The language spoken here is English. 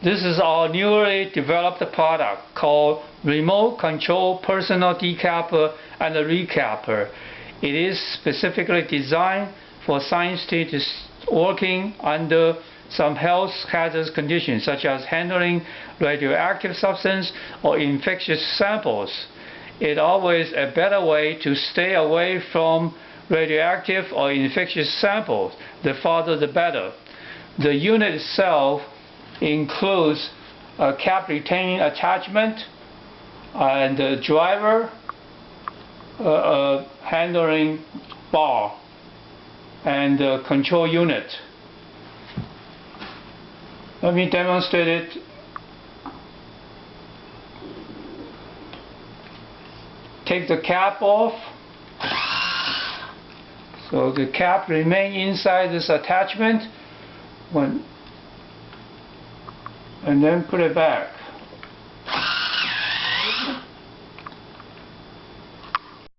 This is our newly developed product called Remote Control Personal Decapper and Recapper. It is specifically designed for scientists working under some health hazardous conditions such as handling radioactive substance or infectious samples. It's always a better way to stay away from radioactive or infectious samples. The farther the better. The unit itself includes a cap retaining attachment and a driver, a handling bar, and a control unit. Let me demonstrate it. Take the cap off. So the cap remains inside this attachment and then put it back.